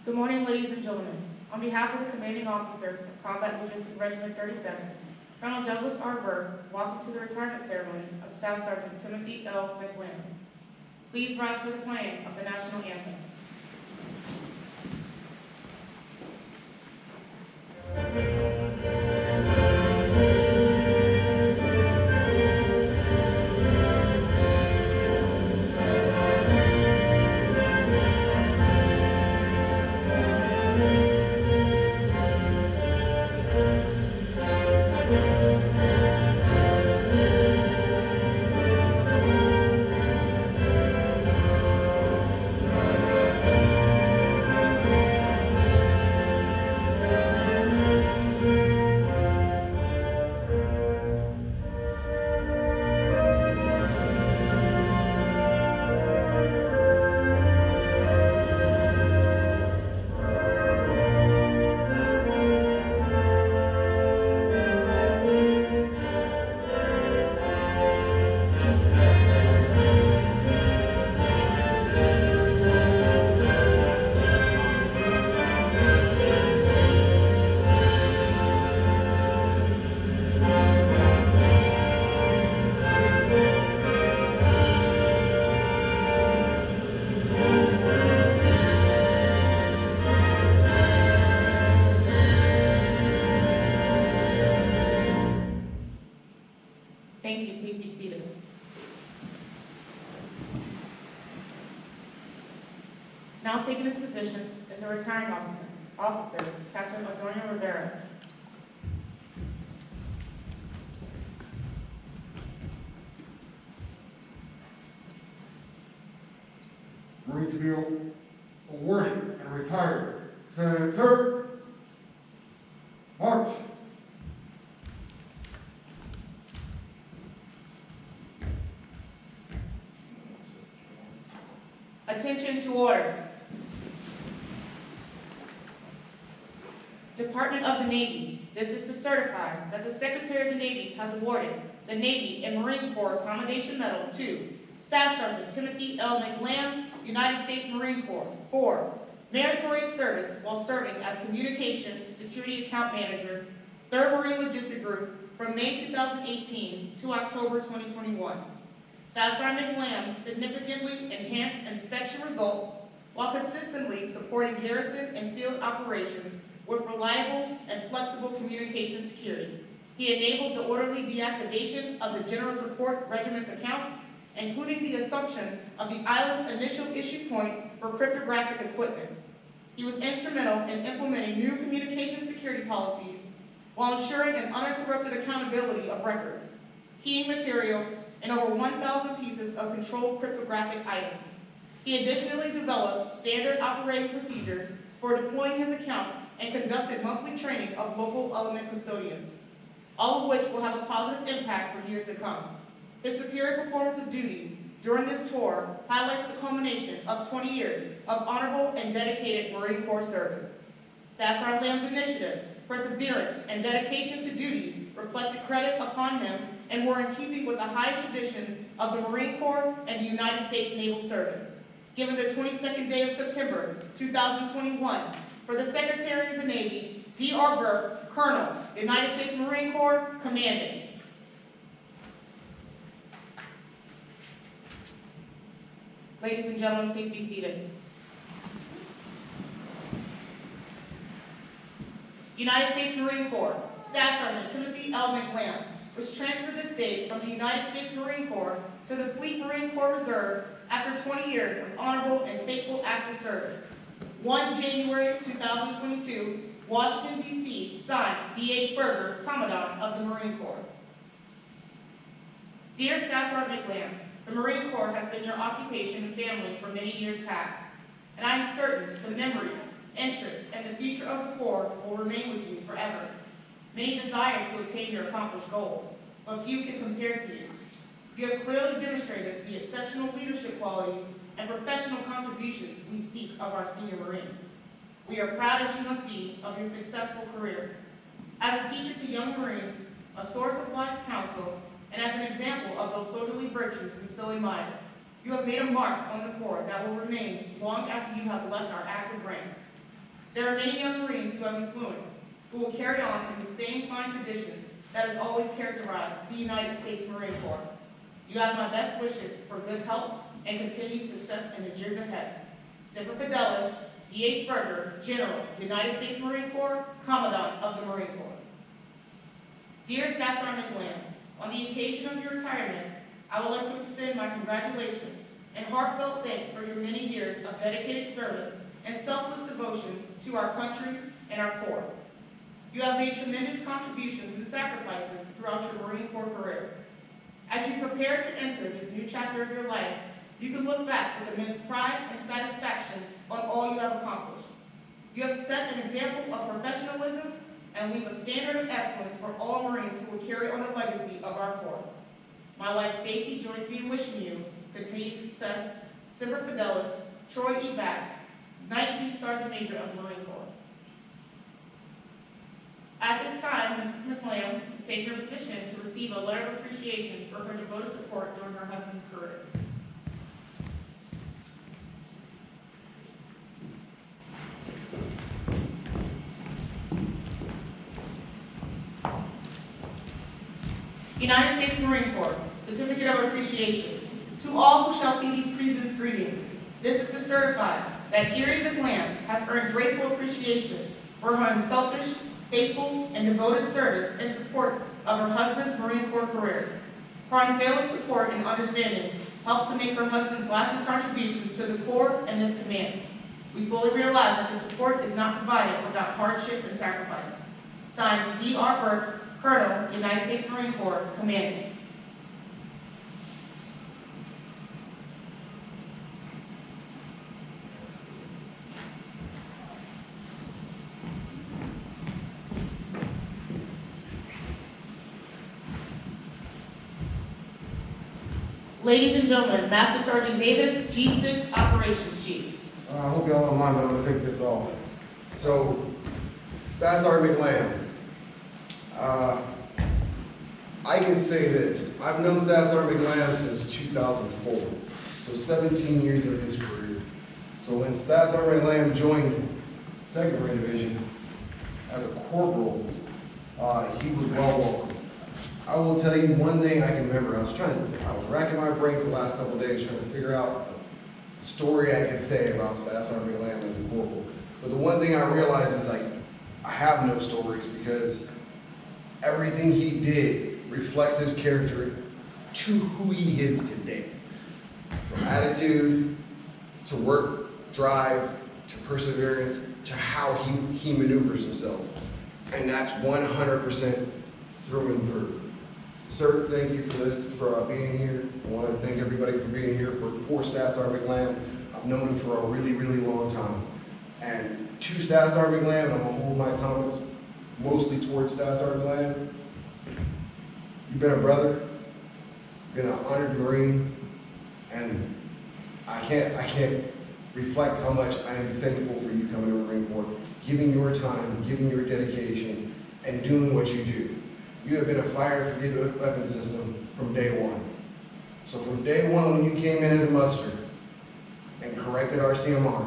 Good morning, ladies and gentlemen. On behalf of the Commanding Officer of Combat Logistic Regiment 37, Colonel Douglas R. Burke, welcome to the retirement ceremony of Staff Sergeant Timothy L. McLamb. Please rise for the playing of the National Anthem. Thank you. Please be seated. Now taking his position is the retiring officer, Captain Adorno Rivera. Marine to be awarded and retired. Center. March. Attention to orders. Department of the Navy. This is to certify that the Secretary of the Navy has awarded the Navy and Marine Corps Commendation Medal to Staff Sergeant Timothy L. McLamb, United States Marine Corps, for meritorious service while serving as Communication Security Account Manager, 3rd Marine Logistic Group from May 2018 to October 2021. Staff Sergeant McLamb significantly enhanced inspection results while consistently supporting garrison and field operations with reliable and flexible communication security. He enabled the orderly deactivation of the General Support Regiment's account, including the assumption of the island's initial issue point for cryptographic equipment. He was instrumental in implementing new communication security policies while ensuring an uninterrupted accountability of records, keying material, and over 1,000 pieces of controlled cryptographic items. He additionally developed standard operating procedures for deploying his account and conducted monthly training of local element custodians, all of which will have a positive impact for years to come. His superior performance of duty during this tour highlights the culmination of 20 years of honorable and dedicated Marine Corps service. Staff Sergeant Lamb's initiative, perseverance, and dedication to duty reflected credit upon him and were in keeping with the highest traditions of the Marine Corps and the United States Naval Service. Given the 22nd day of September, 2021, for the Secretary of the Navy, D.R. Burke, Colonel, United States Marine Corps, Commanding. Ladies and gentlemen, please be seated. United States Marine Corps, Staff Sergeant Timothy L. McLamb was transferred this day from the United States Marine Corps to the Fleet Marine Corps Reserve after 20 years of honorable and faithful active service. 1 January 2022, Washington, D.C., signed D.H. Berger, Commandant of the Marine Corps. Dear Staff Sergeant McLamb, the Marine Corps has been your occupation and family for many years past, and I am certain the memories, interests, and the future of the Corps will remain with you forever. Many desire to attain your accomplished goals, but few can compare to you. You have clearly demonstrated the exceptional leadership qualities and professional contributions we seek of our senior Marines. We are proud, as you must be, of your successful career. As a teacher to young Marines, a source of wise counsel, and as an example of those soldierly virtues we so admire, you have made a mark on the Corps that will remain long after you have left our active ranks. There are many young Marines who have influence, who will carry on in the same fine traditions that has always characterized the United States Marine Corps. You have my best wishes for good health and continued success in the years ahead. Semper Fidelis, D.H. Berger, General, United States Marine Corps, Commandant of the Marine Corps. Dear Staff Sergeant McLamb, on the occasion of your retirement, I would like to extend my congratulations and heartfelt thanks for your many years of dedicated service and selfless devotion to our country and our Corps. You have made tremendous contributions and sacrifices throughout your Marine Corps career. As you prepare to enter this new chapter of your life, you can look back with immense pride and satisfaction on all you have accomplished. You have set an example of professionalism and leave a standard of excellence for all Marines who will carry on the legacy of our Corps. My wife Stacy joins me in wishing you continued success. Semper Fidelis, Troy E. Back, 19th Sergeant Major of the Marine Corps. At this time, Mrs. McLamb is taking her position to receive a letter of appreciation for her devoted support during her husband's career. United States Marine Corps, Certificate of Appreciation. To all who shall see these presents greetings, this is to certify that Erie McLamb has earned grateful appreciation for her unselfish, faithful, and devoted service and support of her husband's Marine Corps career. Her unfailing support and understanding helped to make her husband's lasting contributions to the Corps and this command. We fully realize that the support is not provided without hardship and sacrifice. Signed, D.R. Burke, Colonel, United States Marine Corps, Commanding. Ladies and gentlemen, Master Sergeant Davis, G6 Operations Chief. I hope y'all don't mind, but I'm gonna take this off. So, Staff Sergeant McLamb, I can say this. I've known Staff Sergeant McLamb since 2004, so 17 years of his career. So when Staff Sergeant McLamb joined 2nd Marine Division as a corporal, he was well welcomed. I will tell you one thing I can remember. I was racking my brain for the last couple of days trying to figure out a story I could say about Staff Sergeant McLamb as a corporal. But the one thing I realized is I have no stories because everything he did reflects his character to who he is today. From attitude, to work, drive, to perseverance, to how he maneuvers himself. And that's 100% through and through. Sir, thank you for being here. I want to thank everybody for being here for Staff Sergeant McLamb. I've known him for a really, really long time. And to Staff Sergeant McLamb, I'm gonna hold my comments mostly towards Staff Sergeant McLamb. You've been a brother, been an honored Marine, and I can't reflect how much I am thankful for you coming to the Marine Corps, giving your time, giving your dedication, and doing what you do. You have been a fire and forget weapons system from day one. So from day one when you came in as a muster and corrected our CMR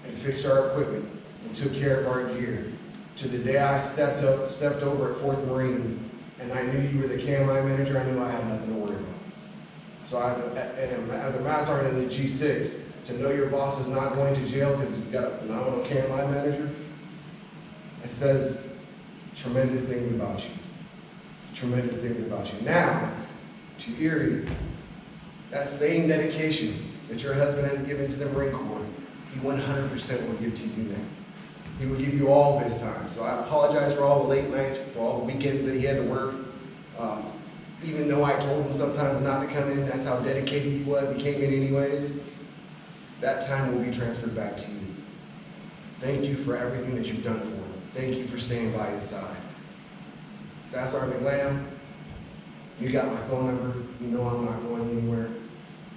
and fixed our equipment and took care of our gear, to the day I stepped over at 4th Marines and I knew you were the KMI manager, I knew I had nothing to worry about. So as a Master Sergeant in the G6, to know your boss is not going to jail because you've got a phenomenal KMI manager, it says tremendous things about you. Tremendous things about you. Now, to Erie, that same dedication that your husband has given to the Marine Corps, he 100% will give to you now. He will give you all of his time. So I apologize for all the late nights, for all the weekends that he had to work. Even though I told him sometimes not to come in, that's how dedicated he was. He came in anyways. That time will be transferred back to you. Thank you for everything that you've done for him. Thank you for staying by his side. Staff Sergeant McLamb, you got my phone number. You know I'm not going anywhere.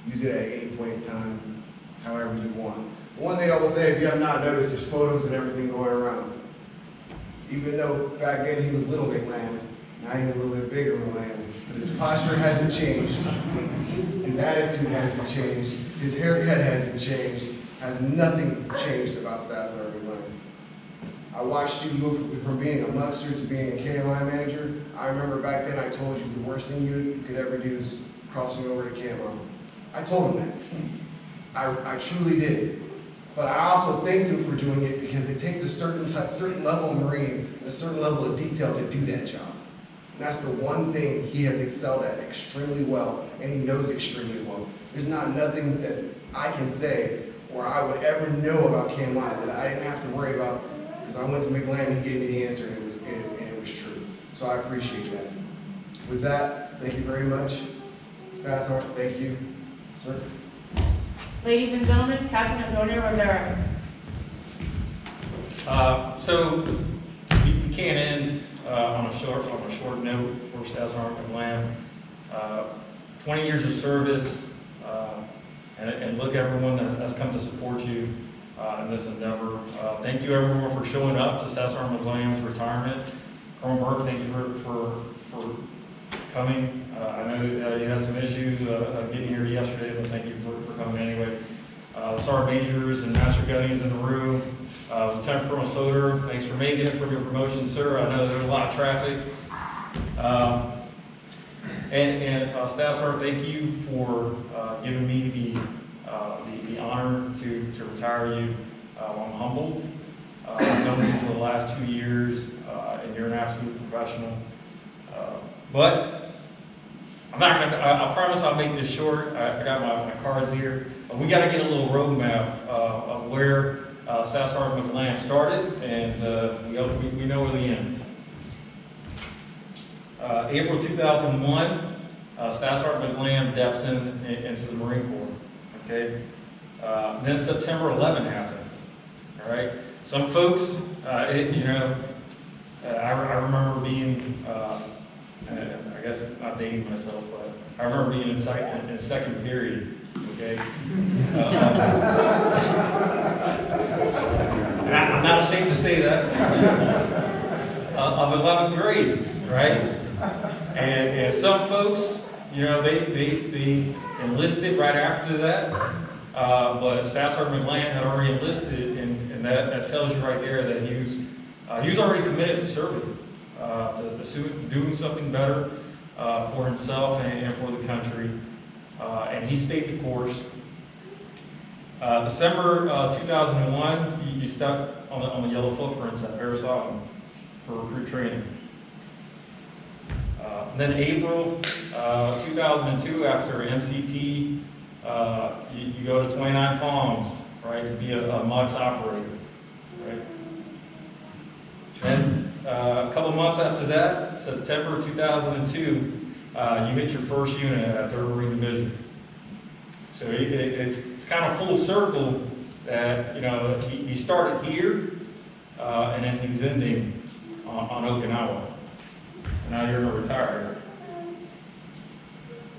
Use it at any point in time, however you want. One thing I will say, if you have not noticed, there's photos and everything going around. Even though back then he was little McLamb, now he's a little bit bigger McLamb. But his posture hasn't changed. His attitude hasn't changed. His haircut hasn't changed. Has nothing changed about Staff Sergeant McLamb. I watched you move from being a muckster to being a KMI manager. I remember back then I told you the worst thing you could ever do is crossing over to KMI. I told him that. I truly did. But I also thanked him for doing it because it takes a certain level of Marine, a certain level of detail to do that job. And that's the one thing he has excelled at extremely well, and he knows extremely well. There's nothing that I can say or I would ever know about KMI that I didn't have to worry about because I went to McLamb, he gave me the answer, and it was true. So I appreciate that. With that, thank you very much. Staff Sergeant, thank you, sir. Ladies and gentlemen, Captain Antonio Rivera. So you can't end on a short note for Staff Sergeant McLamb. 20 years of service, and look everyone that's come to support you in this endeavor. Thank you everyone for showing up to Staff Sergeant McLamb's retirement. Colonel Burke, thank you for coming. I know you had some issues getting here yesterday, but thank you for coming anyway. Sergeant Majors and Master Gunnies in the room. Lieutenant Colonel Soder, thanks for making it for your promotion, sir. I know there's a lot of traffic. And Staff Sergeant, thank you for giving me the honor to retire you. I'm humbled. I've known you for the last 2 years, and you're an absolute professional. But I'm not gonna. I promise I'll make this short. I got my cards here. We got to get a little roadmap of where Staff Sergeant McLamb started, and we know where the end. April 2001, Staff Sergeant McLamb steps into the Marine Corps. Okay. Then September 11 happens. All right. Some folks, I remember being. I guess not dating myself, but I remember being in second period, okay? I'm not ashamed to say that. Of 11th grade, right? And some folks, they enlisted right after that, but Staff Sergeant McLamb had already enlisted, and that tells you right there that he was already committed to serving. To doing something better for himself and for the country, and he stayed the course. December 2001, you stepped on the yellow footprints at Paris Autumn for recruit training. Then April 2002, after MCT, you go to 29 Palms, right, to be a MUX operator, right? Then a couple months after that, September 2002, you hit your first unit at 3rd Marine Division. So it's kind of full circle that, he started here, and then he's ending on Okinawa. And now you're going to retire.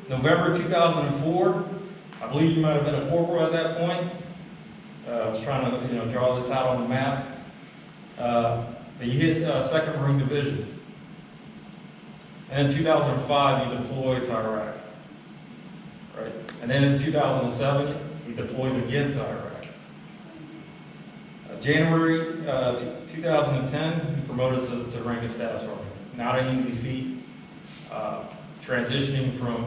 November 2004, I believe you might have been a corporal at that point. I was trying to, draw this out on the map. But you hit 2nd Marine Division. And in 2005, you deployed to Iraq. Right? And then in 2007, he deploys again to Iraq. January 2010, he promoted to rank of Staff Sergeant. Not an easy feat. Transitioning from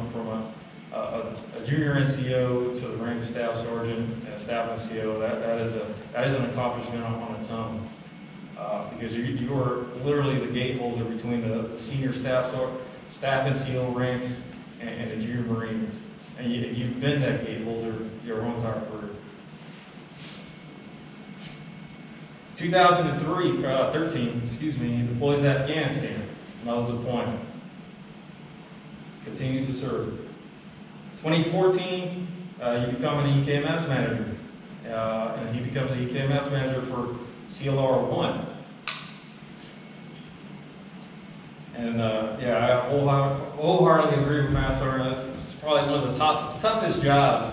a junior NCO to the rank of Staff Sergeant and Staff NCO, that is an accomplishment on its own. Because you are literally the gate holder between the senior staff NCO ranks and the junior Marines. And you've been that gate holder your whole entire career. 2013, he deploys to Afghanistan, another deployment. Continues to serve. 2014, you become an EKMS manager. And he becomes the EKMS manager for CLR 1. And I wholeheartedly agree with Master Sergeant. That's probably one of the toughest jobs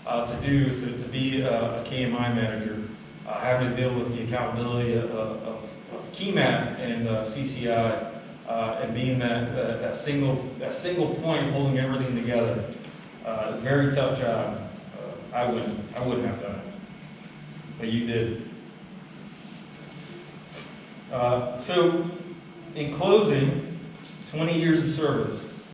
to do is to be a KMI manager, having to deal with the accountability of KEMAT and CCI, and being that single point holding everything together. Very tough job. I wouldn't have done it, but you did. So, in closing, 20 years of service.